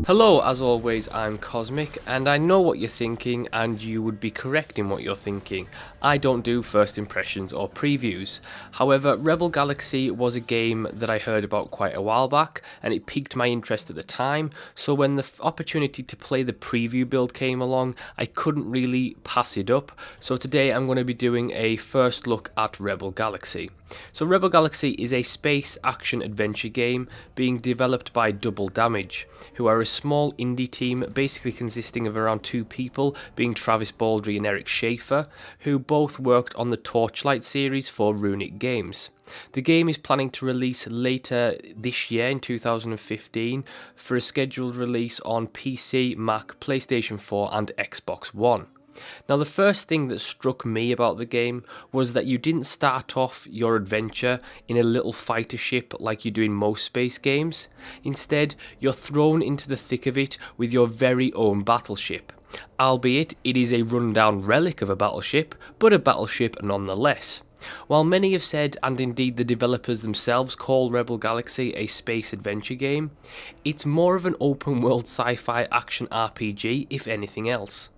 Hello, as always, I'm Cosmic, and I know what you're thinking, and you would be correct in what you're thinking. I don't do first impressions or previews. However, Rebel Galaxy was a game that I heard about quite a while back, and it piqued my interest at the time, so when the opportunity to play the preview build came along, I couldn't really pass it up. So today I'm going to be doing a first look at Rebel Galaxy. So Rebel Galaxy is a space action adventure game being developed by Double Damage, who are a small indie team basically consisting of around two people, being Travis Baldry and Eric Schaefer, who both worked on the Torchlight series for Runic Games. The game is planning to release later this year in 2015 for a scheduled release on PC, Mac, PlayStation 4 and Xbox One. Now, the first thing that struck me about the game was that you didn't start off your adventure in a little fighter ship like you do in most space games. Instead, you're thrown into the thick of it with your very own battleship. Albeit, it is a rundown relic of a battleship, but a battleship nonetheless. While many have said, and indeed the developers themselves call Rebel Galaxy a space adventure game, it's more of an open world sci-fi action RPG if anything else.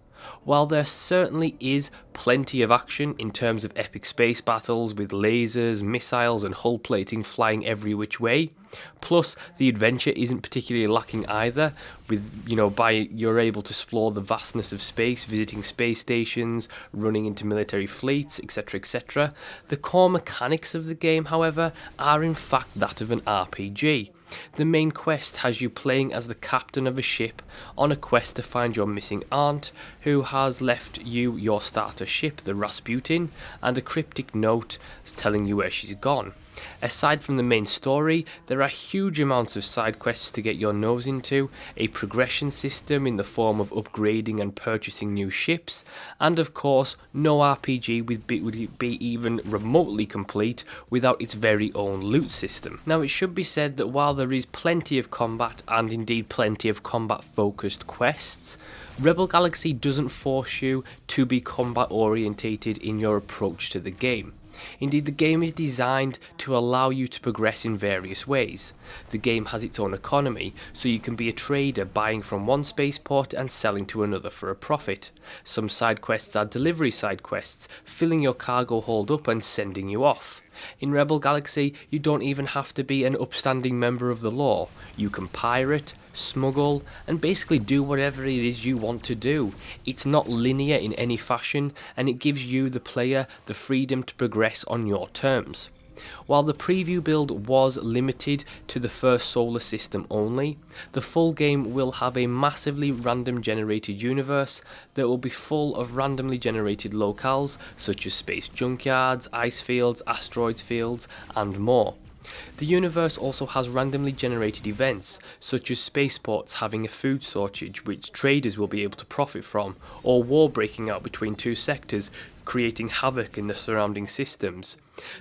While there certainly is plenty of action in terms of epic space battles with lasers, missiles and hull plating flying every which way, plus the adventure isn't particularly lacking either, with you're able to explore the vastness of space, visiting space stations, running into military fleets, etc. The core mechanics of the game, however, are in fact that of an RPG. The main quest has you playing as the captain of a ship on a quest to find your missing aunt, who has left you your starter ship, the Rasputin, and a cryptic note telling you where she's gone. Aside from the main story, there are huge amounts of side quests to get your nose into, a progression system in the form of upgrading and purchasing new ships, and of course, no RPG would be even remotely complete without its very own loot system. Now, it should be said that while there is plenty of combat, and indeed plenty of combat-focused quests, Rebel Galaxy doesn't force you to be combat orientated in your approach to the game. Indeed, the game is designed to allow you to progress in various ways. The game has its own economy, so you can be a trader buying from one spaceport and selling to another for a profit. Some side quests are delivery side quests, filling your cargo hold up and sending you off. In Rebel Galaxy, you don't even have to be an upstanding member of the law. You can pirate, smuggle, and basically do whatever it is you want to do. It's not linear in any fashion, and it gives you, the player, the freedom to progress on your terms. While the preview build was limited to the first solar system only, the full game will have a massively random generated universe that will be full of randomly generated locales such as space junkyards, ice fields, asteroids fields, and more. The universe also has randomly generated events, such as spaceports having a food shortage which traders will be able to profit from, or war breaking out between two sectors, creating havoc in the surrounding systems.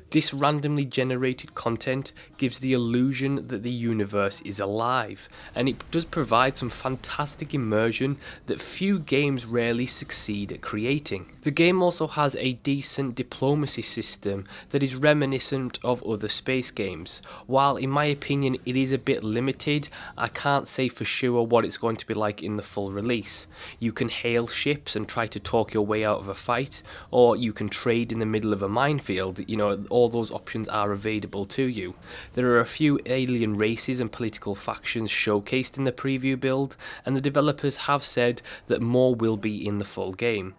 This randomly generated content gives the illusion that the universe is alive, and it does provide some fantastic immersion that few games rarely succeed at creating. The game also has a decent diplomacy system that is reminiscent of other space games. While in my opinion it is a bit limited, I can't say for sure what it's going to be like in the full release. You can hail ships and try to talk your way out of a fight, or you can trade in the middle of a minefield. All those options are available to you. There are a few alien races and political factions showcased in the preview build, and the developers have said that more will be in the full game.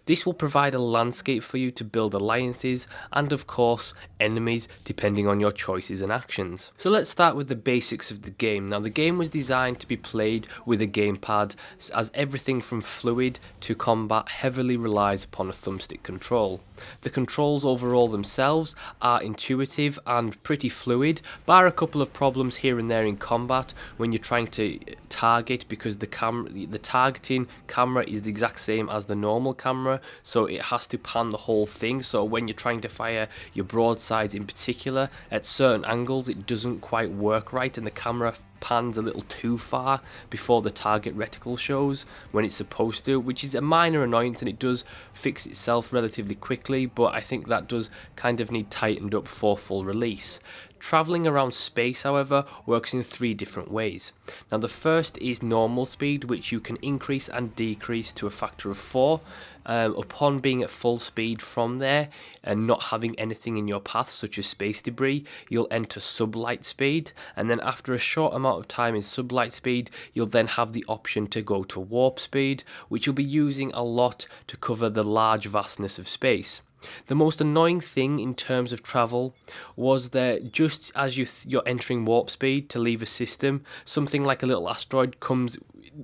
This will provide a landscape for you to build alliances and of course enemies depending on your choices and actions. So let's start with the basics of the game. Now, the game was designed to be played with a gamepad, as everything from fluid to combat heavily relies upon a thumbstick control. The controls overall themselves are intuitive and pretty fluid, bar a couple of problems here and there in combat when you're trying to target, because the targeting camera is the exact same as the normal camera, so it has to pan the whole thing. So when you're trying to fire your broadsides in particular, at certain angles it doesn't quite work right, and the camera pans a little too far before the target reticle shows when it's supposed to, which is a minor annoyance, and it does fix itself relatively quickly, but I think that does kind of need tightened up for full release. Travelling around space, however, works in 3 different ways. Now the first is normal speed, which you can increase and decrease to a factor of 4. Upon being at full speed from there and not having anything in your path such as space debris, you'll enter sublight speed, and then after a short amount of time in sublight speed, you'll then have the option to go to warp speed, which you'll be using a lot to cover the large vastness of space. The most annoying thing in terms of travel was that just as you're entering warp speed to leave a system, something like a little asteroid comes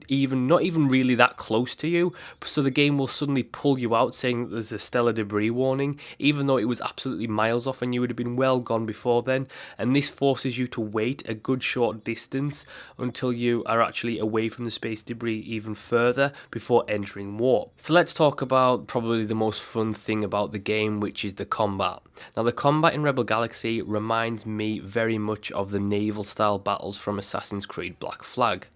not even really that close to you, so the game will suddenly pull you out saying that there's a stellar debris warning, even though it was absolutely miles off and you would have been well gone before then. And this forces you to wait a good short distance until you are actually away from the space debris even further before entering warp. So let's talk about probably the most fun thing about the game, which is the combat. Now the combat in Rebel Galaxy reminds me very much of the naval style battles from Assassin's Creed Black Flag.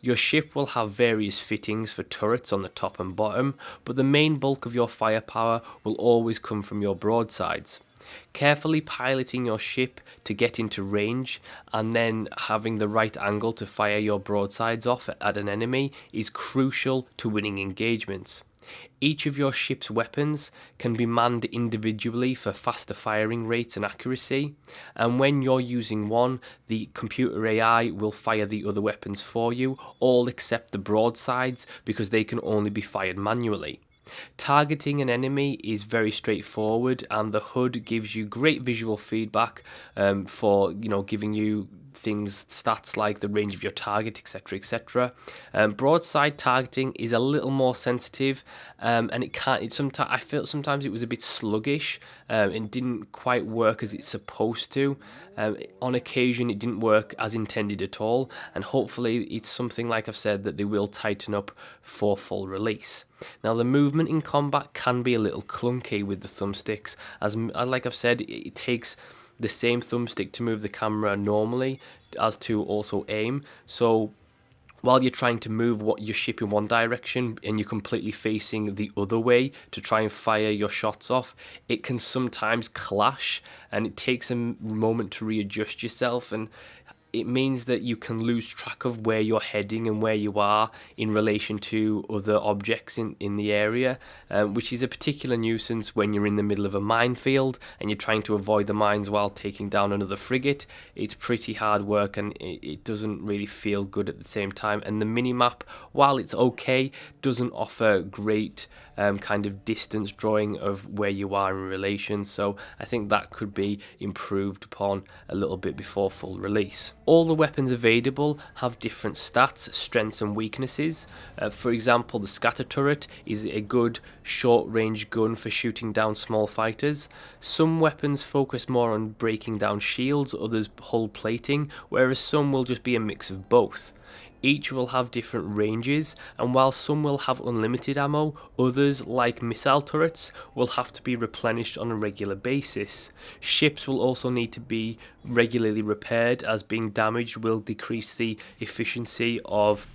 Your ship will have various fittings for turrets on the top and bottom, but the main bulk of your firepower will always come from your broadsides. Carefully piloting your ship to get into range and then having the right angle to fire your broadsides off at an enemy is crucial to winning engagements. Each of your ship's weapons can be manned individually for faster firing rates and accuracy, and when you're using one, the computer AI will fire the other weapons for you, all except the broadsides, because they can only be fired manually. Targeting an enemy is very straightforward, and the HUD gives you great visual feedback for giving you things, stats like the range of your target, etc, etc. Broadside targeting is a little more sensitive, and I felt sometimes it was a bit sluggish and didn't quite work as it's supposed to. On occasion it didn't work as intended at all, and hopefully it's something, like I've said, that they will tighten up for full release. Now the movement in combat can be a little clunky with the thumbsticks, as like I've said, it takes the same thumbstick to move the camera normally as to also aim. So while you're trying to move your ship in one direction and you're completely facing the other way to try and fire your shots off, it can sometimes clash, and it takes a moment to readjust yourself, and it means that you can lose track of where you're heading and where you are in relation to other objects in the area, which is a particular nuisance when you're in the middle of a minefield and you're trying to avoid the mines while taking down another frigate. It's pretty hard work, and it doesn't really feel good at the same time. And the minimap, while it's okay, doesn't offer great kind of distance drawing of where you are in relation, so I think that could be improved upon a little bit before full release. All the weapons available have different stats, strengths and weaknesses. For example, the scatter turret is a good short-range gun for shooting down small fighters. Some weapons focus more on breaking down shields, others hull plating, whereas some will just be a mix of both. Each will have different ranges, and while some will have unlimited ammo, others, like missile turrets, will have to be replenished on a regular basis. Ships will also need to be regularly repaired, as being damaged will decrease the efficiency of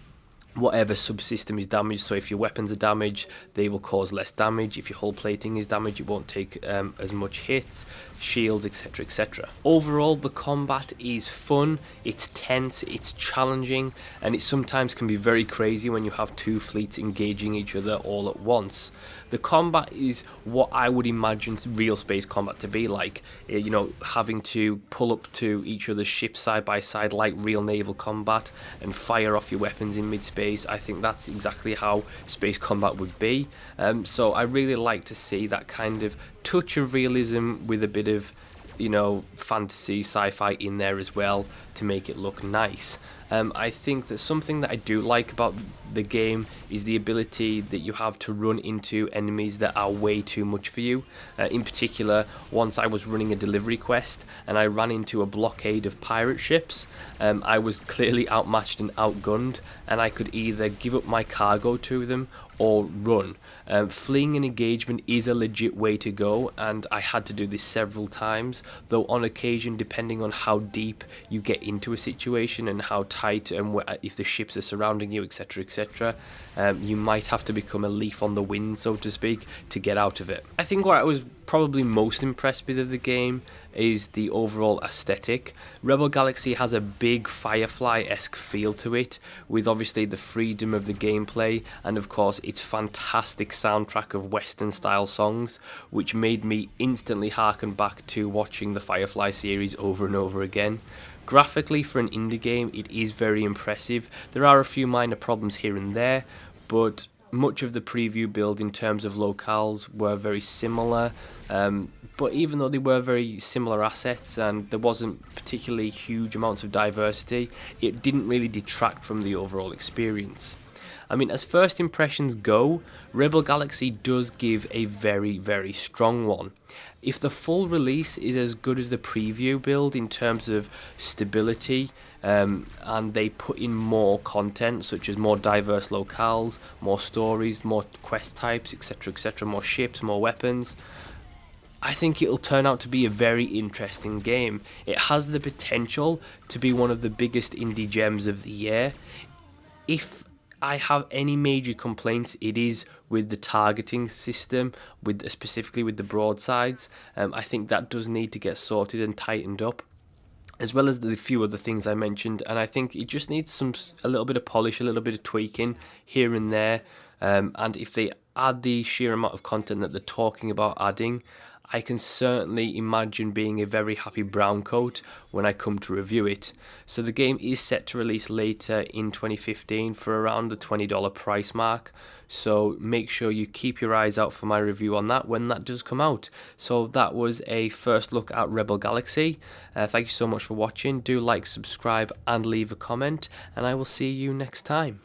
whatever subsystem is damaged. So if your weapons are damaged, they will cause less damage. If your hull plating is damaged, it won't take as much hits, shields, etc, etc. Overall, the combat is fun, it's tense, it's challenging, and it sometimes can be very crazy when you have two fleets engaging each other all at once. The combat is what I would imagine real space combat to be like, having to pull up to each other's ships side by side like real naval combat and fire off your weapons in mid-space. I think that's exactly how space combat would be. So I really like to see that kind of touch of realism with a bit of fantasy, sci-fi in there as well to make it look nice. I think that something that I do like about the game is the ability that you have to run into enemies that are way too much for you. In particular, once I was running a delivery quest and I ran into a blockade of pirate ships. I was clearly outmatched and outgunned, and I could either give up my cargo to them or run. Fleeing an engagement is a legit way to go, and I had to do this several times, though on occasion, depending on how deep you get into a situation and how tight and if the ships are surrounding you, etc, etc, you might have to become a leaf on the wind, so to speak, to get out of it. I think what I was probably most impressed with of the game is the overall aesthetic. Rebel Galaxy has a big Firefly-esque feel to it, with obviously the freedom of the gameplay and of course its fantastic soundtrack of Western style songs, which made me instantly harken back to watching the Firefly series over and over again. Graphically, for an indie game, it is very impressive. There are a few minor problems here and there, but much of the preview build in terms of locales were very similar. But even though they were very similar assets and there wasn't particularly huge amounts of diversity, it didn't really detract from the overall experience. I mean, as first impressions go, Rebel Galaxy does give a very, very strong one. If the full release is as good as the preview build in terms of stability, and they put in more content, such as more diverse locales, more stories, more quest types, etc., more ships, more weapons, I think it'll turn out to be a very interesting game. It has the potential to be one of the biggest indie gems of the year. If I have any major complaints, it is with the targeting system, specifically with the broadsides. I think that does need to get sorted and tightened up, as well as the few other things I mentioned, and I think it just needs a little bit of polish, a little bit of tweaking here and there. And if they add the sheer amount of content that they're talking about adding, I can certainly imagine being a very happy browncoat when I come to review it. So the game is set to release later in 2015 for around the $20 price mark. So make sure you keep your eyes out for my review on that when that does come out. So that was a first look at Rebel Galaxy. Thank you so much for watching. Do like, subscribe and leave a comment, and I will see you next time.